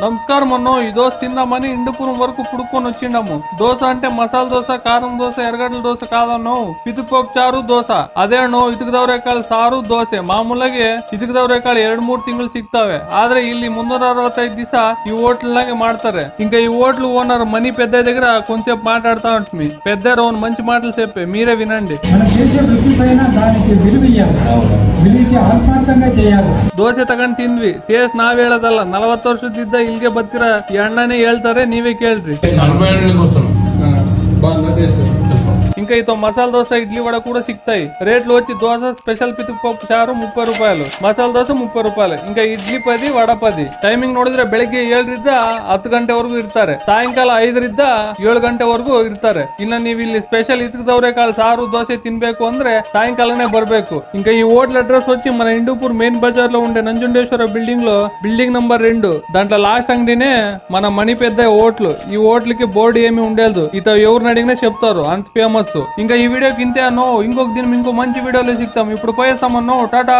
నమస్కారం అన్నో ఈ దోశ తిందామని ఇండుపురం వరకు పుడుకొని వచ్చిండాము. దోశ అంటే మసాలా దోశ, కారం దోశ, ఎర్రగడ్డల దోశ కాదన్నో, పితుపప్పు చారు ದೋಸ. ಅದೇನೋ ಇತಕದವರೆಕಾಳು ಸಾರು ದೋಸೆ. ಮಾಮೂಲಾಗಿ ಇತಕದವರೆಕಾಳು 2-3 ತಿಂಗಳು ಸಿಗ್ತಾವೆ. ಆದ್ರೆ ಇಲ್ಲಿ 365 ದಿವಸ ಈ ಹೋಟ್ಲಾಗೆ ಮಾಡ್ತಾರೆ. ఇంకా ఈ హోటల్ ఓనర్ మనీ పెద్ద దగ్గర కొంచెం మాట్లాడుతా ఉంటుంది. పెద్ద రోన్ మంచి మాటలు చెప్పే మీరే వినండి. ದೋಸೆ ತಗೊಂಡ್ ತಿಂದ್ವಿ. ಟೇಸ್ಟ್ ನಾವ್ ಹೇಳೋದಲ್ಲ, 40 ವರ್ಷದಿದ್ದ ಇಲ್ಲಿಗೆ ಬರ್ತೀರಾ ಈ ಅಣ್ಣನೇ ಹೇಳ್ತಾರೆ, ನೀವೇ ಕೇಳ್ರಿ. ఇంకా ఇతో మసాలా దోశ, ఇడ్లీ వడ కూడా సిక్తాయి. రేట్లు వచ్చి దోశ స్పెషల్ పితుపప్పు చాರು 30 ರೂಪಾಯಿ, ಮಸಾಲಾ ದೋಸೆ 30 ರೂಪಾಯಿ, ఇంకా ಇಡ್ಲಿ 10 ವಡ 10. ಟೈಮಿಂಗ್ ನೋಡಿದ್ರೆ ಬೆಳಿಗ್ಗೆ 7ರಿಂದ 10 ಗಂಟೆವರೆಗೂ ಇರ್ತಾರೆ, ಸಾಯಂಕಾಲ 5ರಿಂದ 7 ಗಂಟೆವರೆಗೂ ಇರ್ತಾರೆ. ಇನ್ನ ನೀವು ಇಲ್ಲಿ స్పెషల్ ఇతకదవరేకాಳು సారు దోశ తినಬೇಕು ಅಂದ್ರೆ సాయంకాలనే బరಬೇಕು. ఇంకా ఈ హోటల్ అడ్రస్ వచ్చి మన హిందూపూర్ మెయిన్ బజార్ లో ఉండే ನಂಜುಂಡೇಶ್ವರ బిల్డింగ్ లో బిల్డింగ్ నంబర్ 2 దాంట్లో లాస్ట్ అంగడినే మన మణి పెద్ద హోటల్. ఈ హోటల్ కి బోర్డు ఏమి ఉండేది, ఇతో ఎవరిని అడిగినా చెప్తారు, అంత ఫేమస్. ఇంకా ఈ వీడియోకి ఇంతే అన్నో, ఇంకొక దినం ఇంకో మంచి వీడియోలో సిగ్తాం. ఇప్పుడు పోయేస్తామన్నో, టాటా.